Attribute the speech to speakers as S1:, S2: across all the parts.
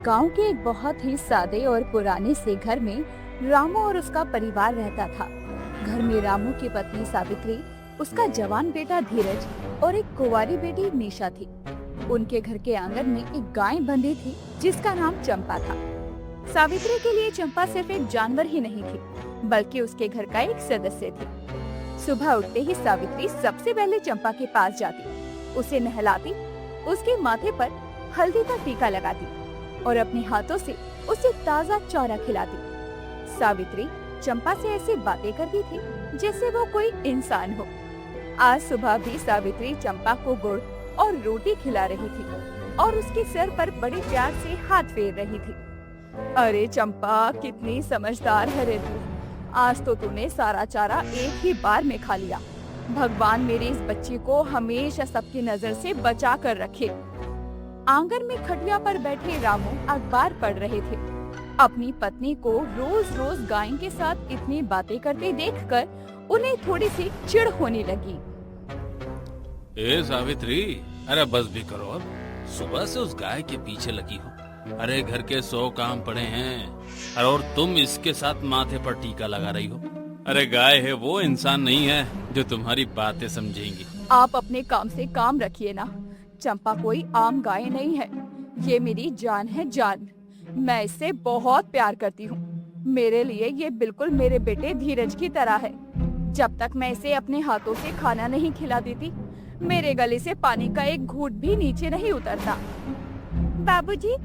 S1: गांव के एक बहुत ही सादे और पुराने से घर में रामू और उसका परिवार रहता था। घर में रामू की पत्नी सावित्री, उसका जवान बेटा धीरज और एक कुंवारी बेटी निशा थी। उनके घर के आंगन में एक गाय बंधी थी जिसका नाम चंपा था। सावित्री के लिए चंपा सिर्फ एक जानवर ही नहीं थी, बल्कि उसके घर का एक सदस्य थी। सुबह उठते ही सावित्री सबसे पहले चंपा के पास जाती, उसे नहलाती, उसके माथे पर हल्दी का टीका लगाती और अपने हाथों से उसे ताजा चारा खिलाती। सावित्री चंपा से ऐसी बातें करती थी जैसे वो कोई इंसान हो। आज सुबह भी सावित्री चंपा को गुड़ और रोटी खिला रही थी और उसके सर पर बड़े प्यार से हाथ फेर रही थी। अरे चंपा, कितनी समझदार है रे तू। आज तो तूने सारा चारा एक ही बार में खा लिया। भगवान मेरे इस बच्चे को हमेशा सबकी नजर से बचा कर रखे। आंगन में खटिया पर बैठे रामू अखबार पढ़ रहे थे। अपनी पत्नी को रोज रोज गाय के साथ इतनी बातें करते देखकर उन्हें थोड़ी सी चिढ़ होने लगी।
S2: ए सावित्री, अरे बस भी करो अब। सुबह से उस गाय के पीछे लगी हो। अरे घर के 100 काम पड़े हैं और तुम इसके साथ माथे पर टीका लगा रही हो। अरे गाय है वो, इंसान नहीं है जो तुम्हारी बातें समझेंगी।
S1: आप अपने काम से काम रखिए ना। चंपा कोई आम गाय नहीं है, ये मेरी जान है, जान। मैं इससे बहुत प्यार करती हूँ। मेरे लिए ये बिल्कुल मेरे बेटे धीरज की तरह है। जब तक मैं इसे अपने हाथों से खाना नहीं खिला देती, मेरे गले से पानी का एक घूंट भी नीचे नहीं उतरता। बाबूजी,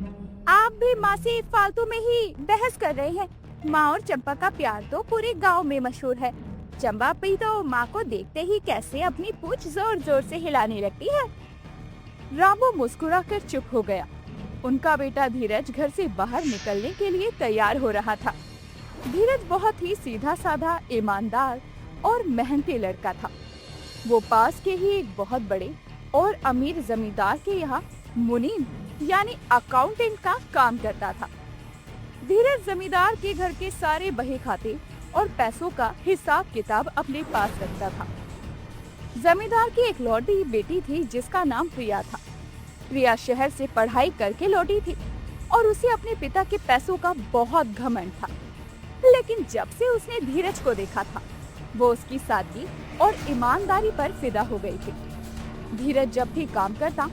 S1: आप भी माँ से फालतू में ही बहस कर रहे हैं। माँ और चंपा का प्यार तो पूरे गांव में मशहूर है। चंपा भी तो माँ को देखते ही कैसे अपनी पूंछ जोर जोर से हिलाने लगती है। रामू मुस्कुराकर चुप हो गया। उनका बेटा धीरज घर से बाहर निकलने के लिए तैयार हो रहा था। धीरज बहुत ही सीधा साधा, ईमानदार और मेहनती लड़का था। वो पास के ही एक बहुत बड़े और अमीर जमींदार के यहाँ मुनीम यानी अकाउंटेंट का काम करता था। धीरज जमींदार के घर के सारे बही खाते और पैसों का हिसाब किताब अपने पास रखता था। जमींदार की एक लौटी बेटी थी जिसका नाम प्रिया था। प्रिया शहर से पढ़ाई करके लौटी थी और उसे अपने पिता के पैसों का बहुत घमंड था। लेकिन जब से उसने धीरज को देखा था, वो उसकी सादगी और ईमानदारी पर फिदा हो गई थी। धीरज जब भी काम करता,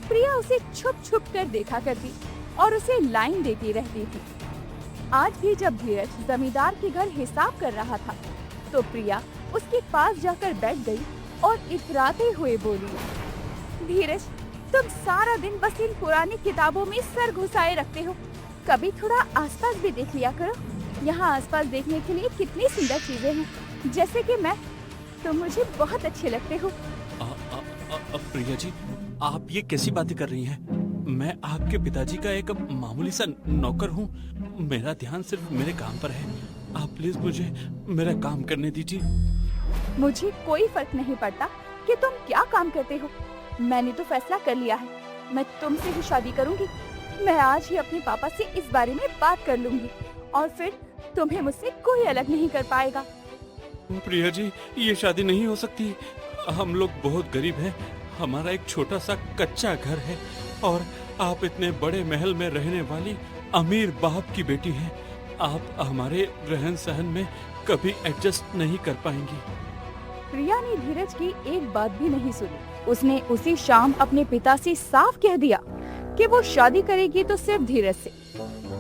S1: प्रिया उसे छुप छुप कर देखा करती और उसे लाइन देती रहती थी। आज भी जब धीरज जमींदार के घर हिसाब कर रहा था, तो प्रिया उसके पास जाकर बैठ गई और इतराते हुए बोली, धीरज, तुम सारा दिन बस इन पुरानी किताबों में सर घुसाए रखते हो। कभी थोड़ा आसपास भी देख लिया करो। यहाँ आसपास देखने के लिए कितनी सुंदर चीजें हैं, जैसे कि मैं। तुम मुझे बहुत अच्छे लगते हो।
S3: प्रिया जी, आप ये कैसी बातें कर रही हैं? मैं आपके पिताजी का एक मामूली सा नौकर हूँ। मेरा ध्यान सिर्फ मेरे काम पर है। आप प्लीज मुझे मेरा काम करने दीजिए।
S1: मुझे कोई फर्क नहीं पड़ता कि तुम क्या काम करते हो। मैंने तो फैसला कर लिया है, मैं तुमसे ही शादी करूंगी। मैं आज ही अपने पापा से इस बारे में बात कर लूंगी और फिर तुम्हें मुझसे कोई अलग नहीं कर पाएगा।
S3: प्रिया जी, ये शादी नहीं हो सकती। हम लोग बहुत गरीब हैं। हमारा एक छोटा सा कच्चा घर है और आप इतने बड़े महल में रहने वाली अमीर बाप की बेटी हैं। आप हमारे रहन सहन में कभी एडजस्ट नहीं कर पाएंगी।
S1: प्रिया ने धीरज की एक बात भी नहीं सुनी। उसने उसी शाम अपने पिता से साफ कह दिया कि वो शादी करेगी तो सिर्फ धीरज से।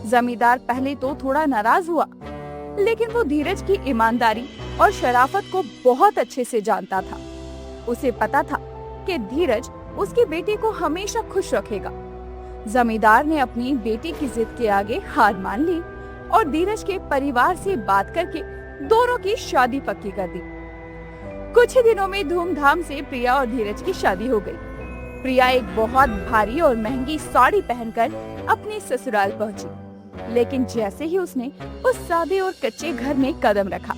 S1: जमींदार पहले तो थोड़ा नाराज हुआ, लेकिन वो धीरज की ईमानदारी और शराफत को बहुत अच्छे से जानता था। उसे पता था कि धीरज उसकी बेटी को हमेशा खुश रखेगा। जमींदार ने अपनी बेटी की जिद के आगे हार मान ली और धीरज के परिवार से बात करके दोनों की शादी पक्की कर दी। कुछ ही दिनों में धूमधाम से प्रिया और धीरज की शादी हो गई। प्रिया एक बहुत भारी और महंगी साड़ी पहनकर अपने ससुराल पहुंची, लेकिन जैसे ही उसने उस सादे और कच्चे घर में कदम रखा,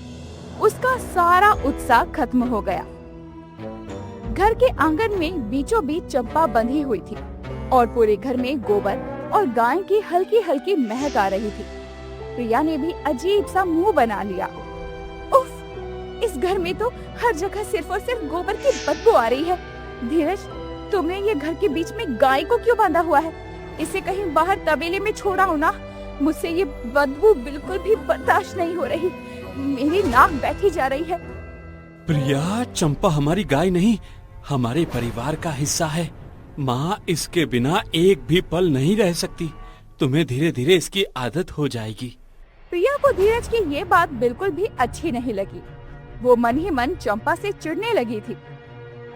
S1: उसका सारा उत्साह खत्म हो गया। घर के आंगन में बीचों बीच चंपा बंधी हुई थी और पूरे घर में गोबर और गाय की हल्की हल्की महक आ रही थी। प्रिया ने भी अजीब सा मुंह बना लिया। उफ, इस घर में तो हर जगह सिर्फ और सिर्फ गोबर की बदबू आ रही है। धीरज, तुमने ये घर के बीच में गाय को क्यों बांधा हुआ है? इसे कहीं बाहर तबेले में छोड़ा हो ना। मुझसे ये बदबू बिल्कुल भी बर्दाश्त नहीं हो रही। मेरी नाक बैठी जा रही है।
S3: प्रिया, चंपा हमारी गाय नहीं, हमारे परिवार का हिस्सा है। माँ इसके बिना एक भी पल नहीं रह सकती। तुम्हें धीरे धीरे इसकी आदत हो जाएगी।
S1: प्रिया को धीरज की ये बात बिल्कुल भी अच्छी नहीं लगी। वो मन ही मन चंपा से चिढ़ने लगी थी।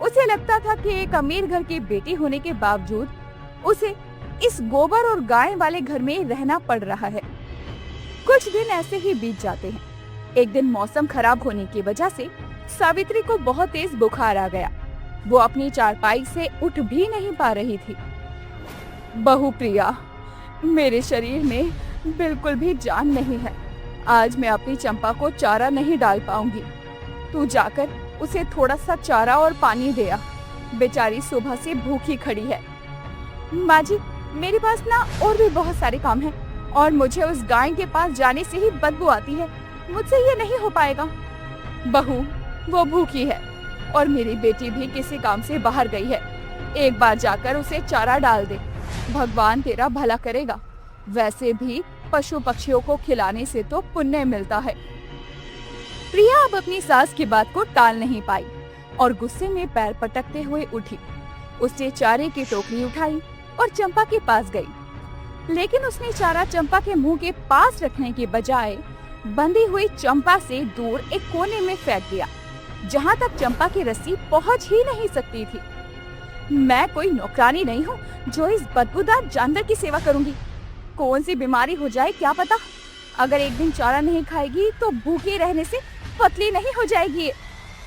S1: उसे लगता था कि एक अमीर घर की बेटी होने के बावजूद उसे इस गोबर और गाय वाले घर में रहना पड़ रहा है। कुछ दिन ऐसे ही बीत जाते हैं। एक दिन मौसम खराब होने की वजह से सावित्री को बहुत तेज बुखार आ गया। वो अपनी चारपाई से उठ भी नहीं पा रही थी। बहू प्रिया, मेरे शरीर में बिल्कुल भी जान नहीं है। आज मैं अपनी चंपा को चारा नहीं डाल पाऊंगी। तू जाकर उसे थोड़ा सा चारा और पानी दे आ। बेचारी सुबह से भूखी खड़ी है। माँ जी, मेरे पास ना और भी बहुत सारे काम हैं और मुझे उस गाय के पास जाने से ही बदबू आती है। मुझसे ये नहीं हो पाएगा। बहू, वो भूखी है और मेरी बेटी भी किसी काम से बाहर गई है। एक बार जाकर उसे चारा डाल दे। भगवान तेरा भला करेगा। वैसे भी पशु पक्षियों को खिलाने से तो पुण्य मिलता है। प्रिया अब अपनी सास की बात को टाल नहीं पाई और गुस्से में पैर पटकते हुए उठी। उसने चारे की टोकरी उठाई और चंपा के पास गई। लेकिन उसने चारा चंपा के मुंह के पास रखने के बजाय बंधी हुई चंपा से दूर एक कोने में फेंक दिया, जहाँ तक चंपा की रस्सी पहुँच ही नहीं सकती थी। मैं कोई नौकरानी नहीं हूँ जो इस बदबूदार जानवर की सेवा करूंगी। कौन सी बीमारी हो जाए क्या पता। अगर एक दिन चारा नहीं खाएगी तो भूखे रहने से पतली नहीं हो जाएगी।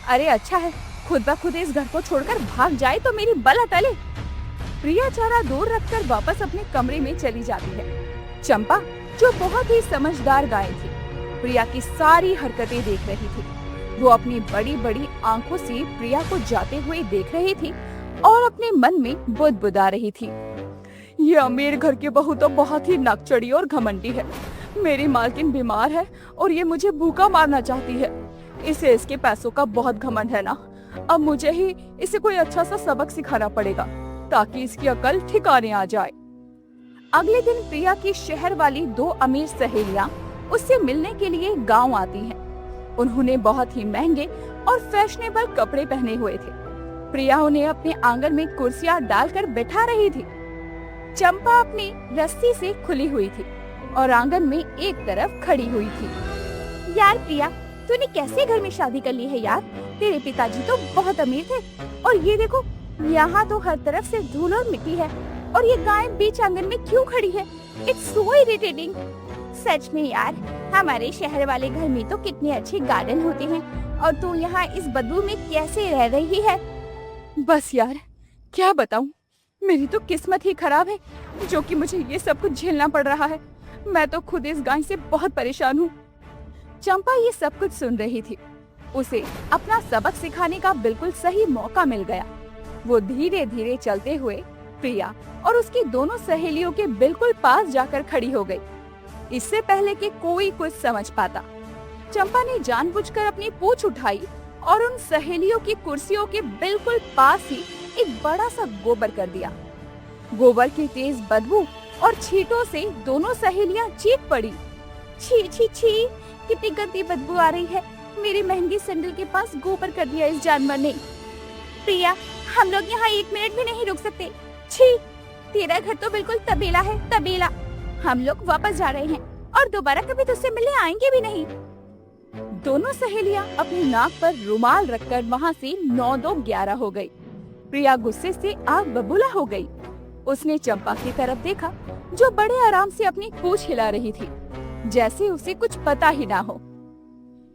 S1: अरे अच्छा है, खुद ब खुद इस घर को छोड़कर भाग जाए तो मेरी बला टले। प्रिया चारा दूर रखकर वापस अपने कमरे में चली जाती है। चंपा, जो बहुत ही समझदार गाय थी, प्रिया की सारी हरकतें देख रही थी। वो अपनी बड़ी बड़ी आंखों से प्रिया को जाते हुए देख रही थी और अपने मन में बुदबुदा रही थी। ये अमीर घर की बहू तो बहुत ही नकचड़ी और घमंडी है। मेरी मालकिन बीमार है और ये मुझे भूखा मारना चाहती है। इसे इसके पैसों का बहुत घमंड है ना। अब मुझे ही इसे कोई अच्छा सा सबक सिखाना पड़ेगा ताकि इसकी अकल ठिकाने आ जाए। अगले दिन प्रिया की शहर वाली 2 अमीर सहेलियां उससे मिलने के लिए गांव आती हैं। उन्होंने बहुत ही महंगे और फैशनेबल कपड़े पहने हुए थे। प्रिया उन्हें अपने आंगन में कुर्सियां डालकर बैठा रही थी। चंपा अपनी रस्सी से खुली हुई थी और आंगन में एक तरफ खड़ी हुई थी। यार प्रिया, तूने कैसे घर में शादी कर ली है यार? तेरे पिताजी तो बहुत अमीर थे और ये देखो, यहाँ तो हर तरफ से धूल और मिट्टी है और ये गाय बीच आंगन में क्यों खड़ी है? It's so irritating. सच में यार, हमारे शहर वाले घर में तो कितने अच्छे गार्डन होते हैं और तू यहाँ इस बदबू में कैसे रह रही है? बस यार, क्या बताऊं, मेरी तो किस्मत ही खराब है जो कि मुझे ये सब कुछ झेलना पड़ रहा है। मैं तो खुद इस गाय से बहुत परेशान हूँ। चंपा ये सब कुछ सुन रही थी। उसे अपना सबक सिखाने का बिल्कुल सही मौका मिल गया। वो धीरे धीरे चलते हुए प्रिया और उसकी दोनों सहेलियों के बिल्कुल पास जाकर खड़ी हो गई। इससे पहले कि कोई कुछ समझ पाता, चंपा ने जानबूझकर अपनी पूंछ उठाई और उन सहेलियों की कुर्सियों के बिल्कुल पास ही एक बड़ा सा गोबर कर दिया। गोबर की तेज बदबू और छींटों से दोनों सहेलियां चीख पड़ी। छी छी छी, कितनी गंदी बदबू आ रही है। मेरी महंगी सैंडल के पास गोबर कर दिया इस जानवर ने। प्रिया, हम लोग यहाँ 1 मिनट भी नहीं रुक सकते। छी, तेरा घर तो बिल्कुल तबेला है, तबेला। हम लोग वापस जा रहे हैं और दोबारा कभी तुझसे मिलने आएंगे भी नहीं। दोनों सहेलियां अपनी नाक पर रुमाल रखकर वहाँ से 9-2-11 हो गई। प्रिया गुस्से से आग बबूला हो गई। उसने चंपा की तरफ देखा जो बड़े आराम से अपनी पूंछ हिला रही थी, जैसे उसे कुछ पता ही ना हो।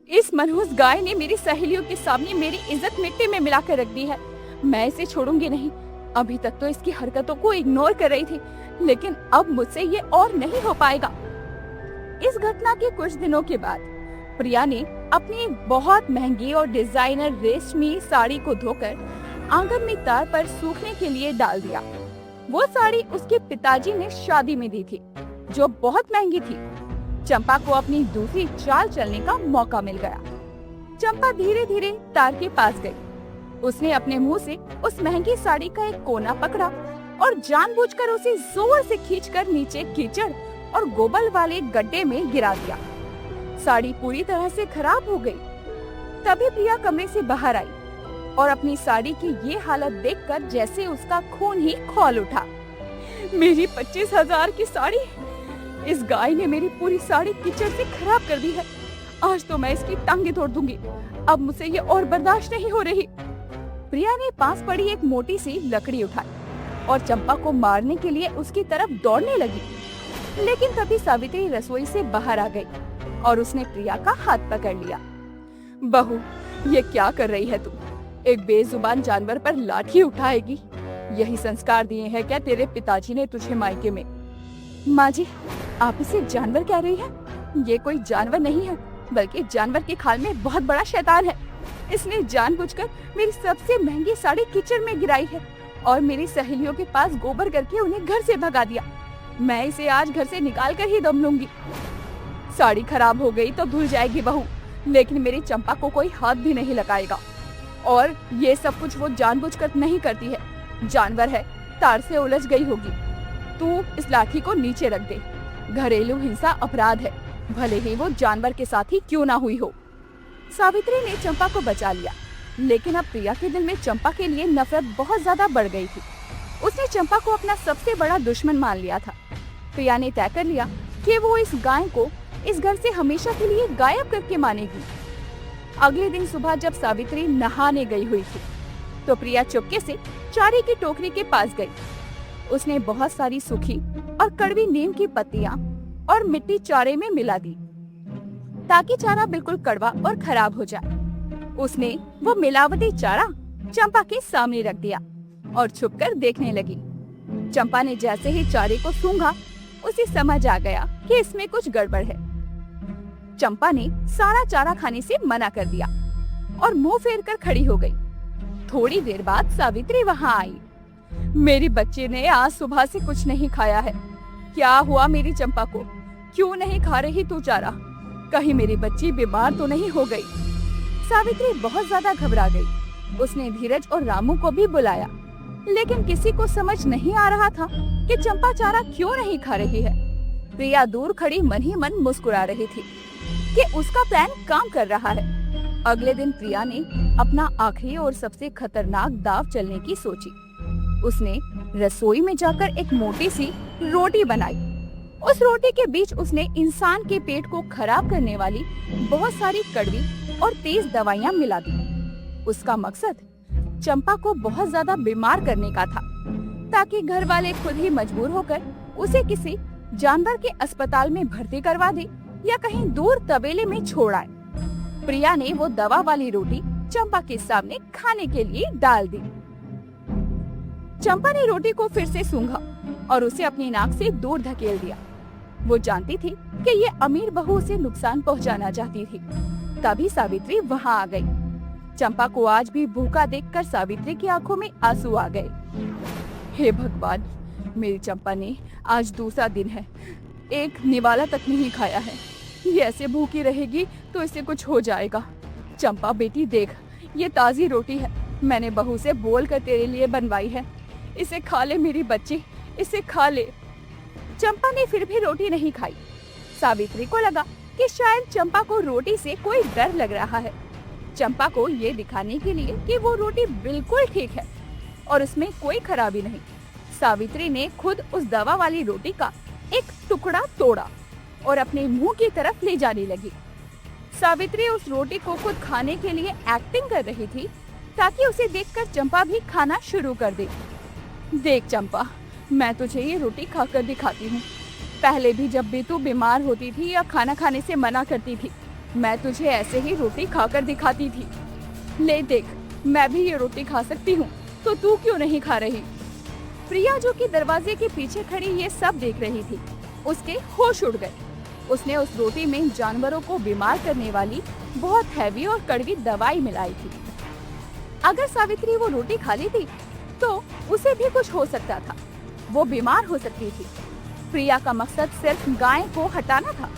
S1: इस मनहूस गाय ने मेरी सहेलियों के सामने मेरी इज्जत मिट्टी में मिलाकर रख दी है। मैं इसे छोड़ूंगी नहीं। अभी तक तो इसकी हरकतों को इग्नोर कर रही थी, लेकिन अब मुझसे ये और नहीं हो पाएगा। इस घटना के कुछ दिनों के बाद प्रिया ने अपनी एक बहुत महंगी और डिजाइनर रेशमी साड़ी को धोकर आंगन में तार पर सूखने के लिए डाल दिया। वो साड़ी उसके पिताजी ने शादी में दी थी, जो बहुत महंगी थी। चंपा को अपनी दूसरी चाल चलने का मौका मिल गया। चंपा धीरे धीरे तार के पास गई। उसने अपने मुंह से उस महंगी साड़ी का एक कोना पकड़ा और जानबूझकर उसे जोर से खींचकर नीचे कीचड़ और गोबर वाले गड्ढे में गिरा दिया। साड़ी पूरी तरह से खराब हो गई। तभी प्रिया कमरे से बाहर आई और अपनी साड़ी की ये हालत देखकर जैसे उसका खून ही खौल उठा। मेरी 25,000 की साड़ी, इस गाय ने मेरी पूरी साड़ी कीचड़ से खराब कर दी है। आज तो मैं इसकी टांगे तोड़ दूंगी। अब मुझे ये और बर्दाश्त नहीं हो रही। प्रिया ने पास पड़ी एक मोटी सी लकड़ी उठाई और चंपा को मारने के लिए उसकी तरफ दौड़ने लगी। लेकिन तभी सावित्री रसोई से बाहर आ गई और उसने प्रिया का हाथ पकड़ लिया। बहू, ये क्या कर रही है तू? एक बेजुबान जानवर पर लाठी उठाएगी? यही संस्कार दिए हैं क्या तेरे पिताजी ने तुझे मायके में? माँ जी, आप इसे जानवर कह रही हैं? ये कोई जानवर नहीं है, बल्कि जानवर के खाल में बहुत बड़ा शैतान है। इसने जानबूझकर मेरी सबसे महंगी साड़ी कीचड़ में गिराई है और मेरी सहेलियों के पास गोबर करके उन्हें घर से भगा दिया। मैं इसे आज घर से निकाल कर ही दम लूंगी। साड़ी खराब हो गई तो धुल जाएगी बहू, लेकिन मेरी चंपा को कोई हाथ भी नहीं लगाएगा। और ये सब कुछ वो जानबूझकर नहीं करती है, जानवर है, तार से उलझ गई होगी। तू इस लाठी को नीचे रख दे। घरेलू हिंसा अपराध है, भले ही वो जानवर के साथ ही क्यों ना हुई हो। सावित्री ने चंपा को बचा लिया, लेकिन अब प्रिया के दिल में चंपा के लिए नफरत बहुत ज्यादा बढ़ गई थी। उसने चंपा को अपना सबसे बड़ा दुश्मन मान लिया था। प्रिया ने तय कर लिया कि वो इस गाय को इस घर से हमेशा के लिए गायब करके मानेगी। अगले दिन सुबह जब सावित्री नहाने गई हुई थी, तो प्रिया चुपके से चारे की टोकरी के पास गई। उसने बहुत सारी सूखी और कड़वी नीम की पत्तियां और मिट्टी चारे में मिला दी, ताकि चारा बिल्कुल कड़वा और खराब हो जाए। उसने वो मिलावटी चारा चंपा के सामने रख दिया और छुपकर देखने लगी। चंपा ने जैसे ही चारे को सूंघा, उसे समझ आ गया कि इसमें कुछ गड़बड़ है। चंपा ने सारा चारा खाने से मना कर दिया और मुंह फेर कर खड़ी हो गई। थोड़ी देर बाद सावित्री वहाँ आई। मेरी बच्ची ने आज सुबह से कुछ नहीं खाया है। क्या हुआ मेरी चंपा को? क्यों नहीं खा रही तू चारा? कहीं मेरी बच्ची बीमार तो नहीं हो गई? सावित्री बहुत ज्यादा घबरा गई। उसने धीरज और रामू को भी बुलाया, लेकिन किसी को समझ नहीं आ रहा था कि चंपा चारा क्यों नहीं खा रही है। प्रिया दूर खड़ी मन ही मन मुस्कुरा रही थी कि उसका प्लान काम कर रहा है। अगले दिन प्रिया ने अपना आखिरी और सबसे खतरनाक दाव चलने की सोची। उसने रसोई में जाकर एक मोटी सी रोटी बनाई। उस रोटी के बीच उसने इंसान के पेट को खराब करने वाली बहुत सारी कड़वी और तेज दवाइयां मिला दी। उसका मकसद चंपा को बहुत ज्यादा बीमार करने का था, ताकि घर वाले खुद ही मजबूर होकर उसे किसी जानवर के अस्पताल में भर्ती करवा दे या कहीं दूर तबेले में छोड़ आए। प्रिया ने वो दवा वाली रोटी चंपा के सामने खाने के लिए डाल दी। चंपा ने रोटी को फिर से सूंघा और उसे अपनी नाक से दूर धकेल दिया। वो जानती थी कि ये अमीर बहू उसे नुकसान पहुंचाना चाहती थी। तभी सावित्री वहां आ गई। चंपा को आज भी भूखा देखकर सावित्री की आंखों में आंसू आ गए। हे भगवान, मेरी चंपा ने आज दूसरा दिन है, एक निवाला तक नहीं खाया है। ये ऐसे भूखी रहेगी तो इसे कुछ हो जाएगा। चंपा बेटी देख, ये ताजी रोटी है, मैंने बहू से बोलकर तेरे लिए बनवाई है। इसे खा ले मेरी बच्ची, इसे खा ले। चंपा ने फिर भी रोटी नहीं खाई। सावित्री को लगा कि शायद चंपा को रोटी से कोई डर लग रहा है। चंपा को ये दिखाने के लिए कि वो रोटी बिल्कुल ठीक है और उसमें कोई खराबी नहीं, सावित्री ने खुद उस दवा वाली रोटी का एक टुकड़ा तोड़ा और अपने मुंह की तरफ ले जाने लगी। सावित्री उस रोटी को खुद खाने के लिए एक्टिंग कर रही थी, ताकि उसे देखकर चंपा भी खाना शुरू कर दे। देख चंपा, मैं तुझे ये रोटी खाकर दिखाती हूँ। पहले भी जब भी तू बीमार होती थी या खाना खाने से मना करती थी, मैं तुझे ऐसे ही रोटी खाकर दिखाती थी। ले देख, मैं भी ये रोटी खा सकती हूँ, तो तू क्यों नहीं खा रही? प्रिया, जो कि दरवाजे के पीछे खड़ी ये सब देख रही थी, उसके होश उड़ गए। उसने उस रोटी में जानवरों को बीमार करने वाली बहुत हैवी और कड़वी दवाई मिलाई थी। अगर सावित्री वो रोटी खा ली थी तो उसे भी कुछ हो सकता था, वो बीमार हो सकती थी। प्रिया का मकसद सिर्फ गाय को हटाना था,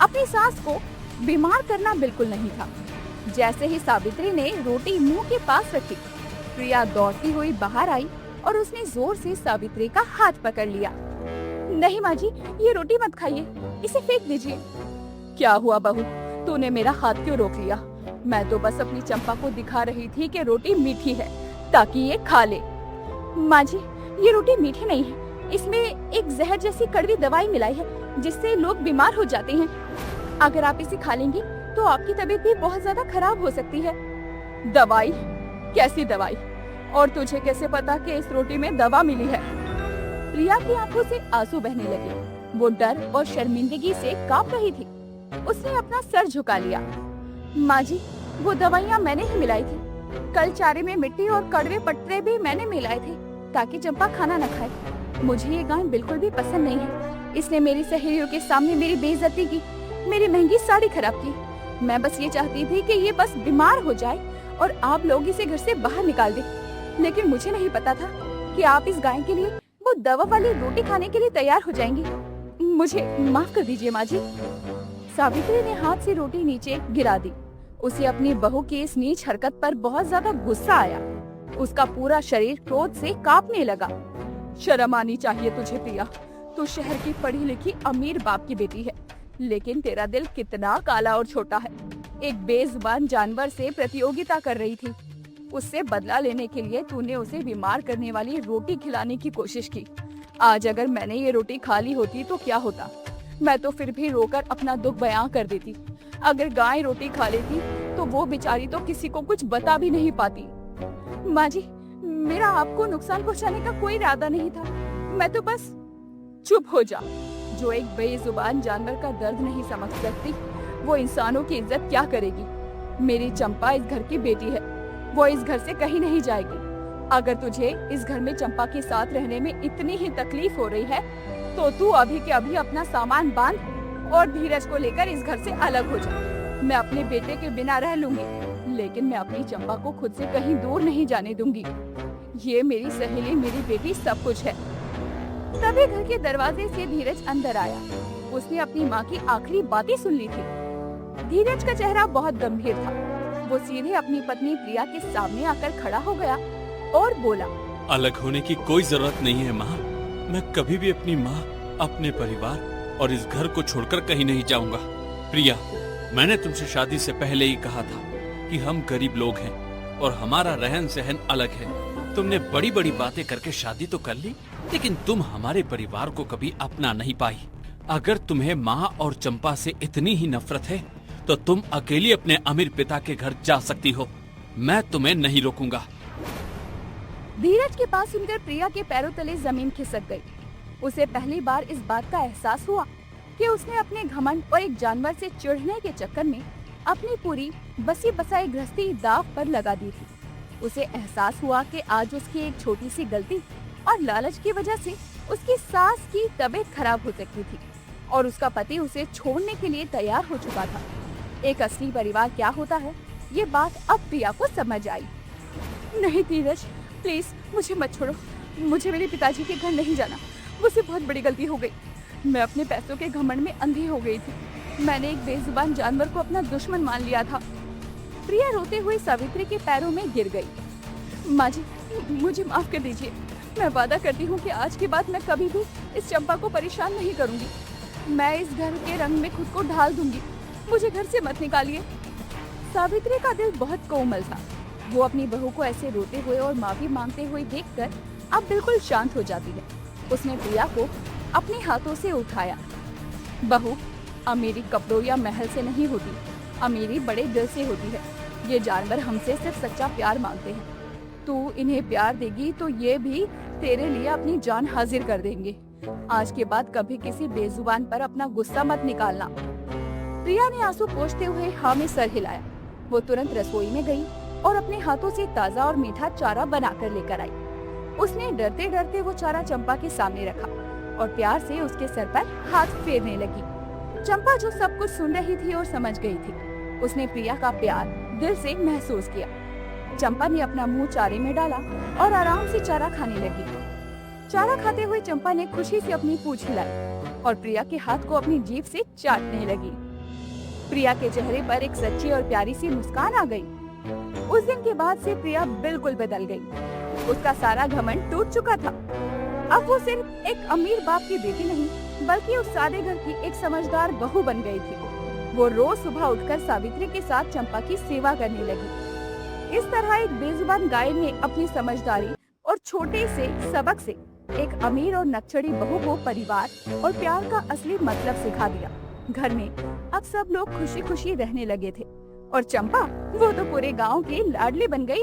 S1: अपनी सास को बीमार करना बिल्कुल नहीं था। जैसे ही सावित्री ने रोटी मुंह के पास रखी, प्रिया दौड़ती हुई बाहर आई और उसने जोर से सावित्री का हाथ पकड़ लिया। नहीं माँ जी, ये रोटी मत खाइए, इसे फेंक दीजिए। क्या हुआ बहू, तूने मेरा हाथ क्यों रोक लिया? मैं तो बस अपनी चंपा को दिखा रही थी कि रोटी मीठी है ताकि ये खा ले। माँ जी, ये रोटी मीठी नहीं है, इसमें एक जहर जैसी कड़वी दवाई मिलाई है जिससे लोग बीमार हो जाते हैं। अगर आप इसे खा लेंगी तो आपकी तबीयत भी बहुत ज्यादा खराब हो सकती है। दवाई? कैसी दवाई? और तुझे कैसे पता कि इस रोटी में दवा मिली है? प्रिया की आंखों से आंसू बहने लगे। वो डर और शर्मिंदगी से कांप रही थी। उसने अपना सर झुका लिया। माँ जी, वो दवाइयाँ मैंने ही मिलाई थी। कल चारे में मिट्टी और कड़वे पत्ते भी मैंने मिलाए थे ताकि चंपा खाना न खाए। मुझे ये गाय बिल्कुल भी पसंद नहीं है। इसने मेरी सहेलियों के सामने मेरी बेइज्जती की, मेरी महंगी साड़ी खराब की। मैं बस ये चाहती थी कि ये बस बीमार हो जाए और आप लोग इसे घर से बाहर निकाल दें। लेकिन मुझे नहीं पता था कि आप इस गाय के लिए वो दवा वाली रोटी खाने के लिए तैयार हो जाएंगी। मुझे माफ कर दीजिए माँ जी। सावित्री ने हाथ से रोटी नीचे गिरा दी। उसे अपनी बहू की इस नीच हरकत पर बहुत ज्यादा गुस्सा आया। उसका पूरा शरीर क्रोध से कांपने लगा। शर्म आनी चाहिए तुझे प्रिया। तू शहर की पढ़ी लिखी अमीर बाप की बेटी है, लेकिन तेरा दिल कितना काला और छोटा है। एक बेजुबान जानवर से प्रतियोगिता कर रही थी। उससे बदला लेने के लिए तूने उसे बीमार करने वाली रोटी खिलाने की कोशिश की। आज अगर मैंने ये रोटी खा ली होती तो क्या होता? मैं तो फिर भी रोकर अपना दुख बयां कर देती। अगर गाय रोटी खा लेती तो वो बेचारी तो किसी को कुछ बता भी नहीं पाती। माँ जी, मेरा आपको नुकसान पहुँचाने का कोई इरादा नहीं था। मैं तो बस। चुप हो जा। जो एक बेजुबान जानवर का दर्द नहीं समझ सकती, वो इंसानों की इज्जत क्या करेगी? मेरी चंपा इस घर की बेटी है, वो इस घर से कहीं नहीं जाएगी। अगर तुझे इस घर में चंपा के साथ रहने में इतनी ही तकलीफ हो रही है तो तू अभी के अभी अपना सामान बांध और धीरज को लेकर इस घर से अलग हो जा। मैं अपने बेटे के बिना रह लूंगी, लेकिन मैं अपनी चंपा को खुद से कहीं दूर नहीं जाने दूंगी। ये मेरी सहेली, मेरी बेटी सब कुछ है। तभी घर के दरवाजे से धीरज अंदर आया। उसने अपनी माँ की आखिरी बातें सुन ली थी। धीरज का चेहरा बहुत गंभीर था। वो सीधे अपनी पत्नी प्रिया के सामने आकर खड़ा हो गया और बोला,
S3: अलग होने की कोई जरूरत नहीं है माँ। मैं कभी भी अपनी माँ, अपने परिवार और इस घर को छोड़कर कहीं नहीं जाऊंगा। प्रिया, मैंने तुमसे शादी से पहले ही कहा था कि हम गरीब लोग हैं और हमारा रहन सहन अलग है। तुमने बड़ी बड़ी बातें करके शादी तो कर ली, लेकिन तुम हमारे परिवार को कभी अपना नहीं पाई। अगर तुम्हें माँ और चंपा से इतनी ही नफरत है तो तुम अकेली अपने अमीर पिता के घर जा सकती हो। मैं तुम्हें नहीं रोकूंगा।
S1: धीरज के पास सुनकर प्रिया के पैरों तले जमीन खिसक गई। उसे पहली बार इस बात का एहसास हुआ कि उसने अपने घमंड और एक जानवर से चिढ़ने के चक्कर में अपनी पूरी बसी बसाई गृहस्थी दांव पर लगा दी थी। उसे एहसास हुआ कि आज उसकी एक छोटी सी गलती और लालच की वजह से उसकी सास की तबीयत खराब हो सकती थी और उसका पति उसे छोड़ने के लिए तैयार हो चुका था। एक असली परिवार क्या होता है, ये बात अब प्रिया को समझ आई। नहीं धीरज, प्लीज मुझे मत छोड़ो। मुझे मेरे पिताजी के घर नहीं जाना। मुझसे बहुत बड़ी गलती हो गई। मैं अपने पैसों के घमंड में अंधी हो गई थी। मैंने एक बेजुबान जानवर को अपना दुश्मन मान लिया था। प्रिया रोते हुए सावित्री के पैरों में गिर गई। माँ जी, मुझे माफ कर दीजिए। मैं वादा करती हूँ कि आज के बाद मैं कभी भी इस चंपा को परेशान नहीं करूँगी। मैं इस घर के रंग में खुद को ढाल दूंगी। मुझे घर से मत निकालिए। सावित्री का दिल बहुत कोमल था। वो अपनी बहू को ऐसे रोते हुए और माफी मांगते हुए देखकर अब बिल्कुल शांत हो जाती है। उसने प्रिया को अपने हाथों से उठाया। बहू, अमीरी कपड़ों या महल से नहीं होती, अमीरी बड़े दिल से होती है। ये जानवर हमसे सिर्फ सच्चा प्यार मांगते हैं। तू इन्हें प्यार देगी तो ये भी तेरे लिए अपनी जान हाजिर कर देंगे। आज के बाद कभी किसी बेजुबान पर अपना गुस्सा मत निकालना। प्रिया ने आंसू पोंछते हुए हाँ में सर हिलाया। वो तुरंत रसोई में गई और अपने हाथों से ताजा और मीठा चारा बनाकर लेकर आई। उसने डरते डरते वो चारा चंपा के सामने रखा और प्यार से उसके सर पर हाथ फेरने लगी। चंपा जो सब कुछ सुन रही थी और समझ गई थी, उसने प्रिया का प्यार दिल से महसूस किया। चंपा ने अपना मुंह चारे में डाला और आराम से चारा खाने लगी। चारा खाते हुए चंपा ने खुशी से अपनी पूंछ हिलाई और प्रिया के हाथ को अपनी जीभ से चाटने लगी। प्रिया के चेहरे पर एक सच्ची और प्यारी सी मुस्कान आ गई। उस दिन के बाद से प्रिया बिल्कुल बदल गई। उसका सारा घमंड टूट चुका था। अब वो सिर्फ एक अमीर बाप की बेटी नहीं, बल्कि उस सादे घर की एक समझदार बहू बन गई थी। वो रोज सुबह उठकर सावित्री के साथ चंपा की सेवा करने लगी। इस तरह एक बेजुबान गाय ने अपनी समझदारी और छोटे से सबक से एक अमीर और नक्चड़ी बहू को परिवार और प्यार का असली मतलब सिखा दिया। घर में अब सब लोग खुशी खुशी रहने लगे थे और चंपा वो तो पूरे गांव की लाडली बन गई थी।